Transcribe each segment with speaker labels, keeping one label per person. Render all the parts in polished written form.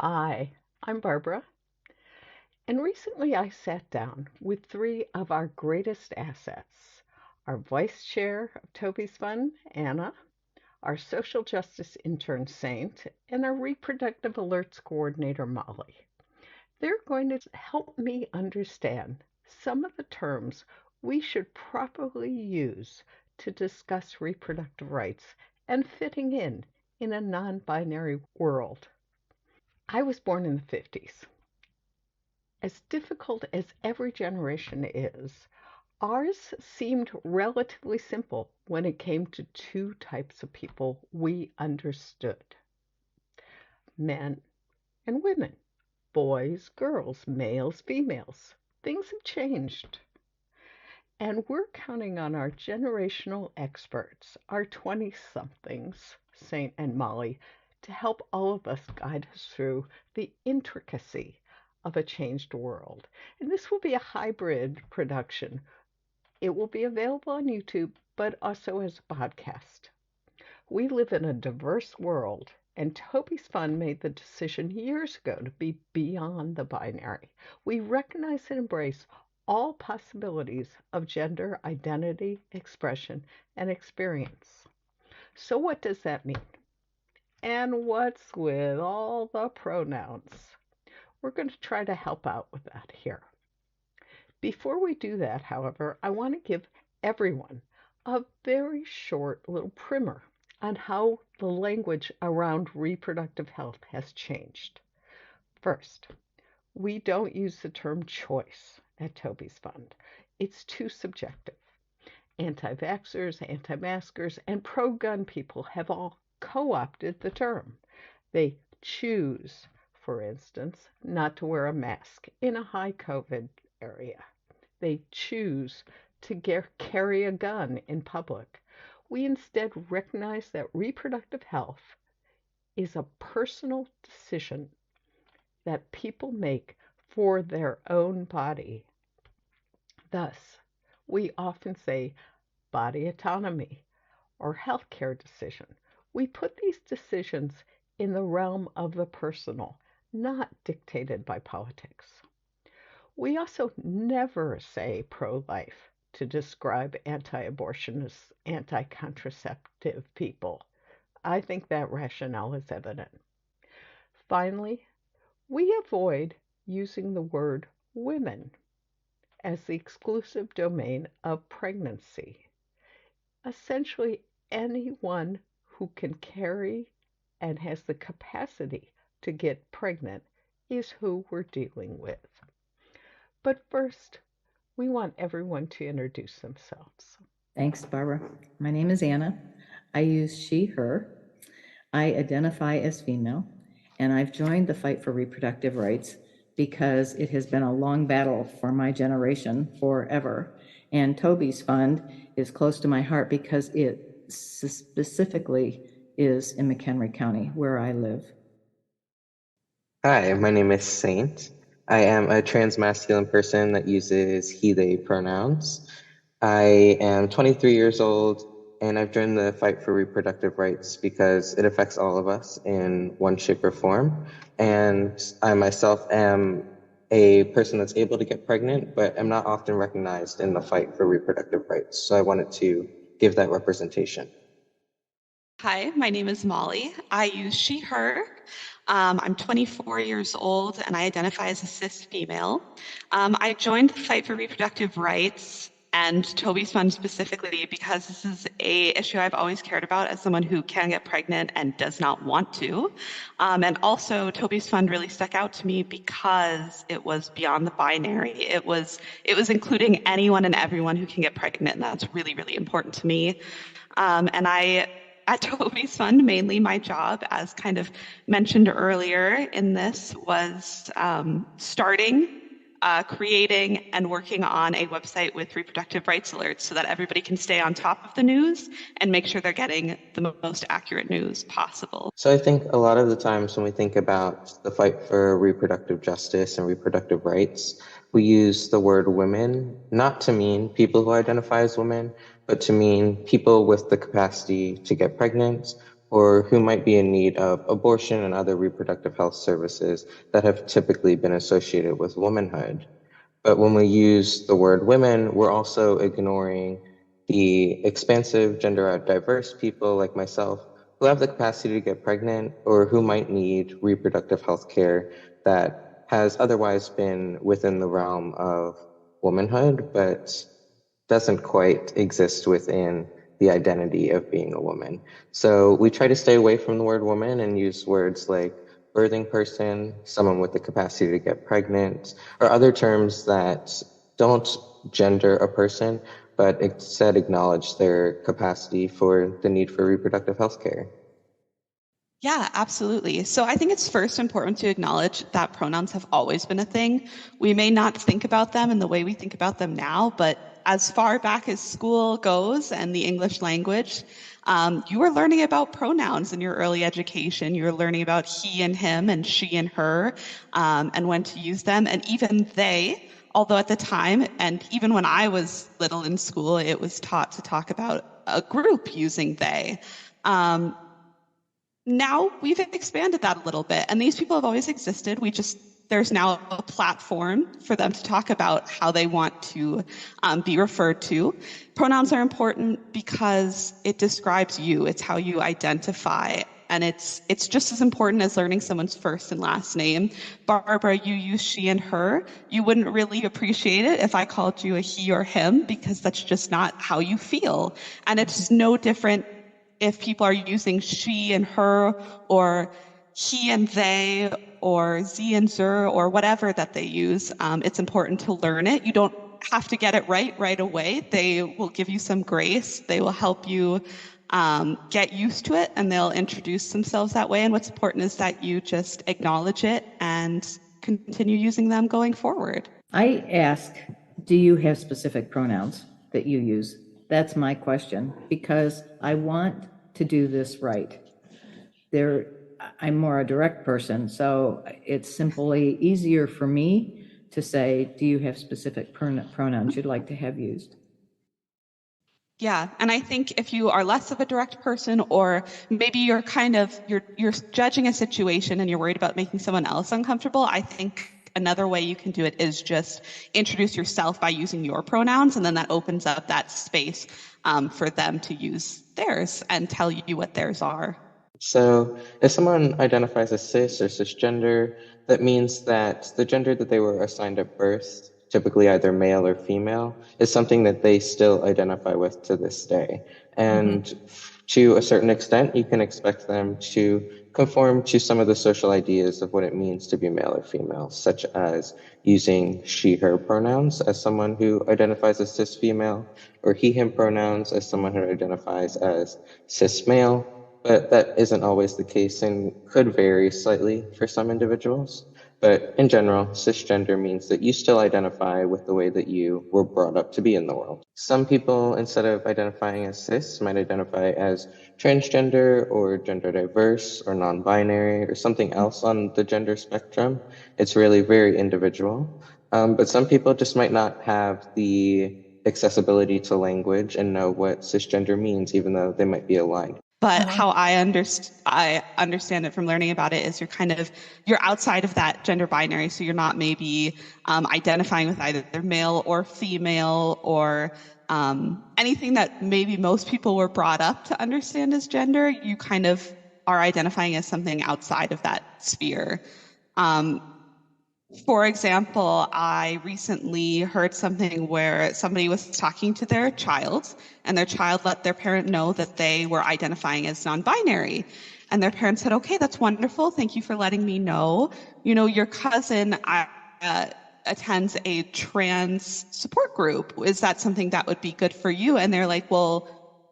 Speaker 1: Hi, I'm Barbara, and recently I sat down with three of our greatest assets: our vice chair of Toby's Fund, Anna, our social justice intern, Saint, and our reproductive alerts coordinator, Molly. They're going to help me understand some of the terms we should properly use to discuss reproductive rights and fitting in a non binary world. I was born in the 50s. As difficult as every generation is, ours seemed relatively simple when it came to two types of people we understood: men and women, boys, girls, males, females. Things have changed. And we're counting on our generational experts, our 20 somethings, Saint and Molly, to help all of us guide us through the intricacy of a changed world. And this will be a hybrid production. It will be available on YouTube, but also as a podcast. We live in a diverse world, and Toby's Fund made the decision years ago to be beyond the binary. We recognize and embrace all possibilities of gender identity, expression, and experience. So, what does that mean? And what's with all the pronouns? We're going to try to help out with that here. Before we do that, however, I want to give everyone a very short little primer on how the language around reproductive health has changed. First, we don't use the term choice at Toby's Fund. It's too subjective. Anti-vaxxers, anti-maskers, and pro-gun people have all co-opted the term. They choose, for instance, not to wear a mask in a high COVID area. They choose to carry a gun in public. We instead recognize that reproductive health is a personal decision that people make for their own body. Thus, we often say body autonomy or healthcare decision. We put these decisions in the realm of the personal, not dictated by politics. We also never say pro-life to describe anti-abortionist, anti-contraceptive people. I think that rationale is evident. Finally, we avoid using the word women as the exclusive domain of pregnancy. Essentially, anyone who can carry and has the capacity to get pregnant is who we're dealing with. But first, we want everyone to introduce themselves.
Speaker 2: Thanks, Barbara. My name is Anna. I use she, her. I identify as female, and I've joined the fight for reproductive rights because it has been a long battle for my generation forever. And Toby's Fund is close to my heart because it specifically is in McHenry County, where I live.
Speaker 3: Hi, my name is Saint. I am a transmasculine person that uses he, they pronouns. I am 23 years old, and I've joined the fight for reproductive rights because it affects all of us in one shape or form. And I myself am a person that's able to get pregnant, but am not often recognized in the fight for reproductive rights. So I wanted to give that representation.
Speaker 4: Hi, my name is Molly. I use she, her. I'm 24 years old and I identify as a cis female. I joined the fight for reproductive rights and Toby's Fund specifically because this is a issue I've always cared about as someone who can get pregnant and does not want to. And also Toby's Fund really stuck out to me because it was beyond the binary. It was including anyone and everyone who can get pregnant, and that's really, really important to me. At Toby's Fund, mainly my job, as kind of mentioned earlier in this, was starting, creating, and working on a website with reproductive rights alerts so that everybody can stay on top of the news and make sure they're getting the most accurate news possible.
Speaker 3: So I think a lot of the times when we think about the fight for reproductive justice and reproductive rights, we use the word women not to mean people who identify as women, but to mean people with the capacity to get pregnant or who might be in need of abortion and other reproductive health services that have typically been associated with womanhood. But when we use the word women, we're also ignoring the expansive, gender diverse people like myself who have the capacity to get pregnant or who might need reproductive health care that has otherwise been within the realm of womanhood, but doesn't quite exist within the identity of being a woman. So we try to stay away from the word woman and use words like birthing person, someone with the capacity to get pregnant, or other terms that don't gender a person, but instead acknowledge their capacity for the need for reproductive health care.
Speaker 4: Yeah, absolutely. So I think it's first important to acknowledge that pronouns have always been a thing. We may not think about them in the way we think about them now, but as far back as school goes and the English language, you were learning about pronouns in your early education. You were learning about he and him and she and her, and when to use them, and even they. Although at the time, and even when I was little in school, it was taught to talk about a group using they. Now we've expanded that a little bit, and these people have always existed. There's now a platform for them to talk about how they want to be referred to. Pronouns are important because it describes you. It's how you identify, and it's just as important as learning someone's first and last name. Barbara, you use she and her. You wouldn't really appreciate it if I called you a he or him because that's just not how you feel, and it's no different if people are using she and her or he and they or z and zer or whatever that they use. It's important to learn it. You don't have to get it right away. They will give you some grace. They will help you get used to it, and they'll introduce themselves that way. And what's important is that you just acknowledge it and continue using them going forward.
Speaker 2: I ask, do you have specific pronouns that you use? That's my question, because I want to do this right. I'm more a direct person, so it's simply easier for me to say, do you have specific pronouns you'd like to have used?
Speaker 4: Yeah, and I think if you are less of a direct person, or maybe you're you're judging a situation and you're worried about making someone else uncomfortable, I think another way you can do it is just introduce yourself by using your pronouns, and then that opens up that space for them to use theirs and tell you what theirs are.
Speaker 3: So if someone identifies as cis or cisgender, that means that the gender that they were assigned at birth, typically either male or female, is something that they still identify with to this day. And to a certain extent, you can expect them to conform to some of the social ideas of what it means to be male or female, such as using she, her pronouns as someone who identifies as cis female, or he, him pronouns as someone who identifies as cis male. But that isn't always the case and could vary slightly for some individuals. But in general, cisgender means that you still identify with the way that you were brought up to be in the world. Some people, instead of identifying as cis, might identify as transgender or gender diverse or non-binary or something else on the gender spectrum. It's really very individual. But some people just might not have the accessibility to language and know what cisgender means, even though they might be aligned.
Speaker 4: But how I understand it from learning about it is you're outside of that gender binary, so you're not maybe identifying with either male or female or anything that maybe most people were brought up to understand as gender. You kind of are identifying as something outside of that sphere. For example, I recently heard something where somebody was talking to their child, and their child let their parent know that they were identifying as non-binary. And their parent said, okay, that's wonderful. Thank you for letting me know. You know, your cousin attends a trans support group. Is that something that would be good for you? And they're like, well,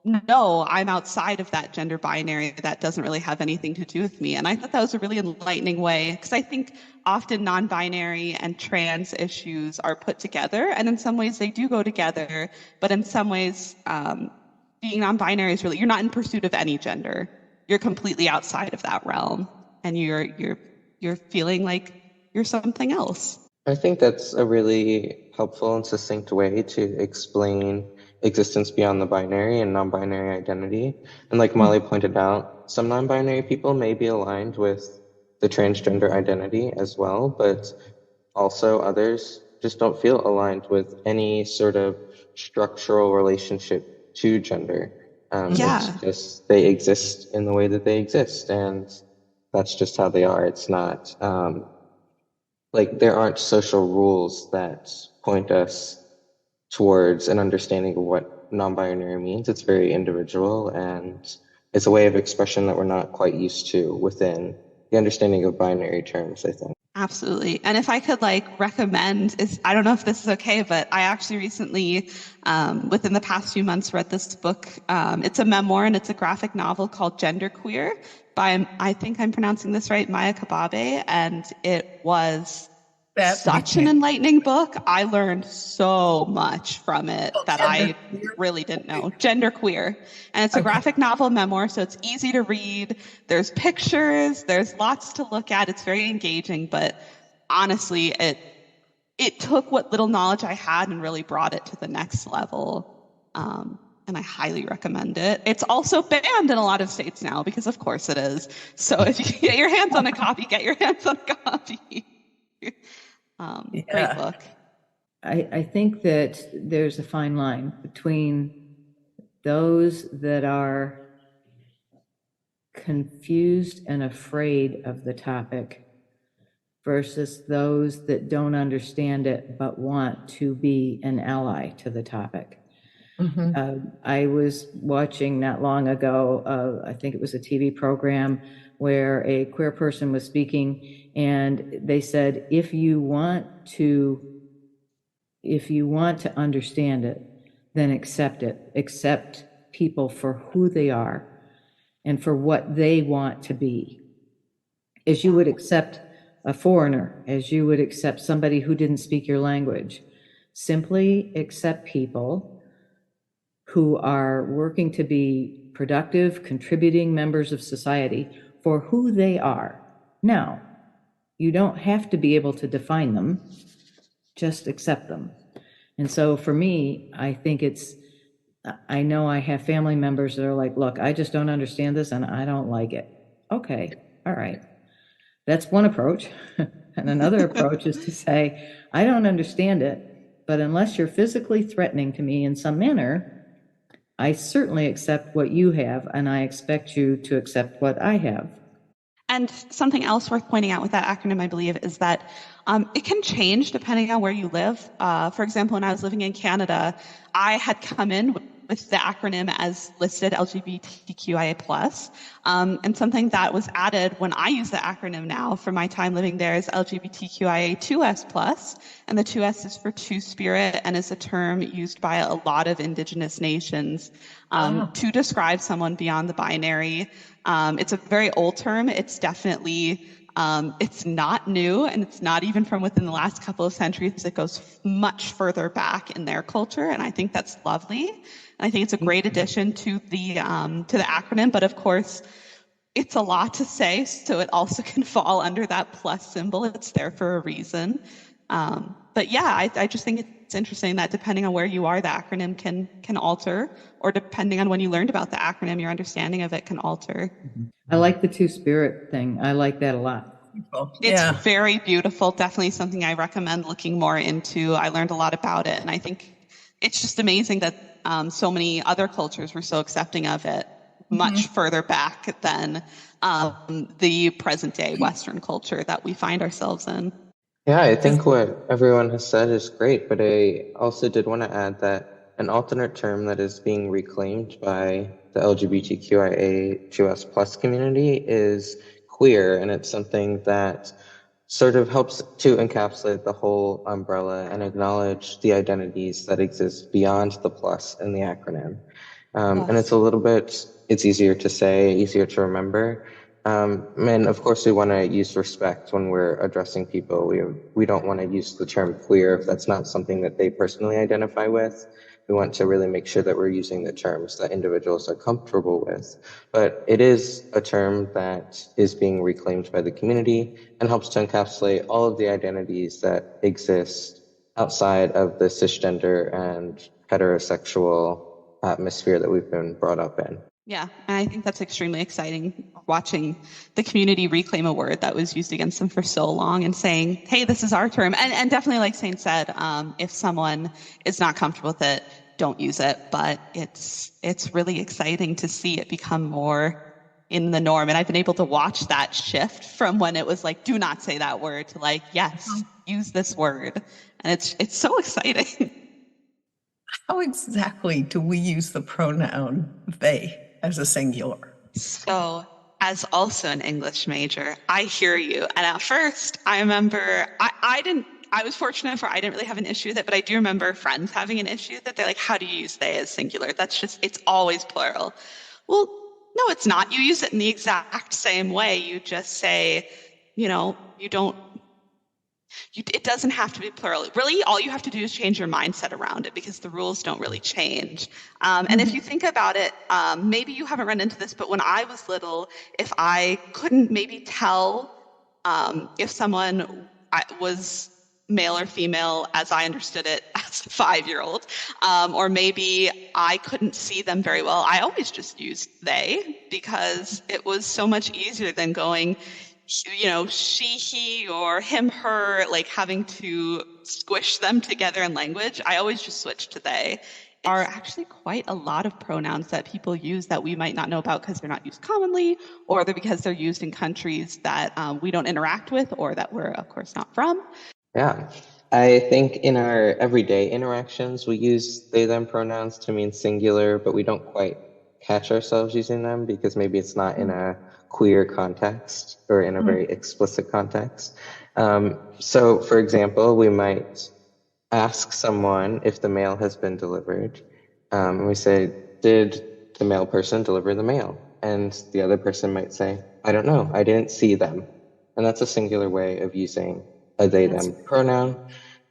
Speaker 4: no, I'm outside of that gender binary. That doesn't really have anything to do with me. And I thought that was a really enlightening way, because I think often non-binary and trans issues are put together, and in some ways they do go together, but in some ways being non-binary is really, you're not in pursuit of any gender. You're completely outside of that realm, and you're feeling like you're something else.
Speaker 3: I think that's a really helpful and succinct way to explain existence beyond the binary and non-binary identity. And like Molly pointed out, some non-binary people may be aligned with the transgender identity as well, but also others just don't feel aligned with any sort of structural relationship to gender. It's
Speaker 4: Yeah.
Speaker 3: just they exist in the way that they exist, and that's just how they are. It's not like there aren't social rules that point us towards an understanding of what non-binary means. It's very individual, and it's a way of expression that we're not quite used to within the understanding of binary terms, I think.
Speaker 4: Absolutely. And if I could like recommend is I don't know if this is okay, but I actually recently, within the past few months, read this book. It's a memoir and it's a graphic novel called Genderqueer by, I think I'm pronouncing this right, Maya Kababe. And it was such an enlightening book. I learned so much from it that I really didn't know. Genderqueer. And it's a graphic novel memoir, so it's easy to read. There's pictures, there's lots to look at. It's very engaging, but honestly, it took what little knowledge I had and really brought it to the next level. And I highly recommend it. It's also banned in a lot of states now because of course it is. So if you can get your hands on a copy, get your hands on a copy. Great book.
Speaker 2: I think that there's a fine line between those that are confused and afraid of the topic versus those that don't understand it but want to be an ally to the topic. I was watching not long ago, I think it was a TV program where a queer person was speaking, and they said, if you want to understand it, then accept it. Accept people for who they are and for what they want to be. As you would accept a foreigner, as you would accept somebody who didn't speak your language. Simply accept people who are working to be productive, contributing members of society for who they are. Now, you don't have to be able to define them, just accept them. And so for me, I think I know I have family members that are like, look, I just don't understand this and I don't like it. Okay, all right. That's one approach. And another approach is to say, I don't understand it, but unless you're physically threatening to me in some manner, I certainly accept what you have, and I expect you to accept what I have.
Speaker 4: And something else worth pointing out with that acronym, I believe, is that it can change depending on where you live. For example, when I was living in Canada, I had come in with the acronym as listed LGBTQIA+. And something that was added when I use the acronym now for my time living there is LGBTQIA2S+. And the 2S is for Two-Spirit and is a term used by a lot of Indigenous nations to describe someone beyond the binary. It's a very old term. It's definitely, it's not new, and it's not even from within the last couple of centuries. It goes much further back in their culture, and I think that's lovely. And I think it's a great addition to the acronym, but of course, it's a lot to say, so it also can fall under that plus symbol. It's there for a reason. But yeah, I just think it's interesting that depending on where you are, the acronym can alter, or depending on when you learned about the acronym, your understanding of it can alter.
Speaker 2: I like the Two-Spirit thing. I like that a lot.
Speaker 4: It's very beautiful. Definitely something I recommend looking more into. I learned a lot about it, and I think it's just amazing that so many other cultures were so accepting of it much further back than the present day Western culture that we find ourselves in.
Speaker 3: Yeah, I think what everyone has said is great, but I also did want to add that an alternate term that is being reclaimed by the LGBTQIA2S+ community is queer, and it's something that sort of helps to encapsulate the whole umbrella and acknowledge the identities that exist beyond the plus in the acronym. And it's a little bit, it's easier to say, easier to remember. And of course, we want to use respect when we're addressing people. We don't want to use the term queer if that's not something that they personally identify with. We want to really make sure that we're using the terms that individuals are comfortable with. But it is a term that is being reclaimed by the community and helps to encapsulate all of the identities that exist outside of the cisgender and heterosexual atmosphere that we've been brought up in.
Speaker 4: Yeah, and I think that's extremely exciting, watching the community reclaim a word that was used against them for so long and saying, hey, this is our term. And definitely, like Saint said, if someone is not comfortable with it, don't use it. But it's really exciting to see it become more in the norm. And I've been able to watch that shift from when it was like, do not say that word, to like, yes, use this word. And it's so exciting.
Speaker 5: How exactly do we use the pronoun they as a singular?
Speaker 4: So, as also an English major, I hear you. And at first, I remember I was fortunate for I didn't really have an issue with it, but I do remember friends having an issue that they're like, how do you use they as singular? It's always plural. Well, no, it's not. You use it in the exact same way. You just say, it doesn't have to be plural. Really, all you have to do is change your mindset around it, because the rules don't really change. And if you think about it, maybe you haven't run into this, but when I was little, if I couldn't maybe tell if someone was male or female as I understood it as a 5-year-old, or maybe I couldn't see them very well, I always just used they, because it was so much easier than going, she, he, or him, her, like having to squish them together in language. I always just switch to they. There are actually quite a lot of pronouns that people use that we might not know about because they're not used commonly, or because they're used in countries that we don't interact with, or that we're, of course, not from.
Speaker 3: Yeah, I think in our everyday interactions, we use they, them pronouns to mean singular, but we don't quite catch ourselves using them because maybe it's not in a queer context or in a very explicit context. So, for example, we might ask someone if the mail has been delivered. And we say, did the mail person deliver the mail? And the other person might say, I don't know, I didn't see them. And that's a singular way of using a they, them pronoun.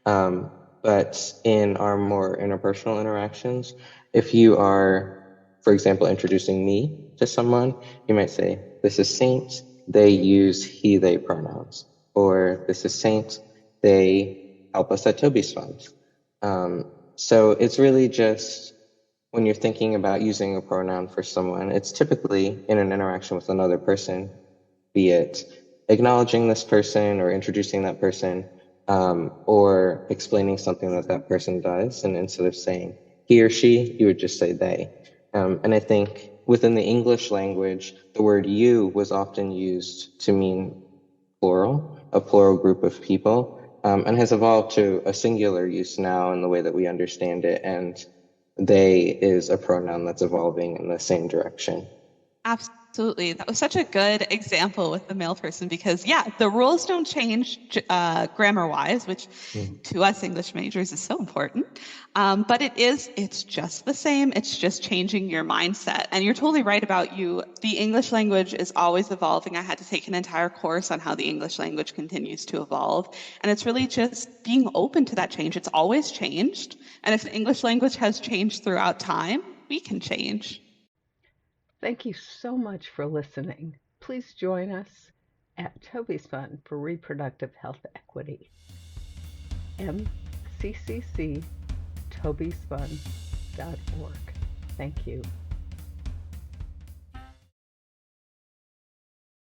Speaker 3: But in our more interpersonal interactions, if you are, for example, introducing me to someone, you might say, this is Saint, they use he, they pronouns. Or this is Saint, they help us at Toby's Fund. So it's really just when you're thinking about using a pronoun for someone, it's typically in an interaction with another person, be it acknowledging this person or introducing that person, or explaining something that that person does. And instead of saying he or she, you would just say they. And I think within the English language, the word you was often used to mean plural, a plural group of people, and has evolved to a singular use now in the way that we understand it. And they is a pronoun that's evolving in the same direction.
Speaker 4: Absolutely. That was such a good example with the male person, because the rules don't change grammar wise, which to us English majors is so important. But it's just the same. It's just changing your mindset. And you're totally right about the English language is always evolving. I had to take an entire course on how the English language continues to evolve. And it's really just being open to that change. It's always changed. And if the English language has changed throughout time, we can change.
Speaker 1: Thank you so much for listening. Please join us at Toby's Fund for Reproductive Health Equity. MCCC TobysFund.org. Thank you.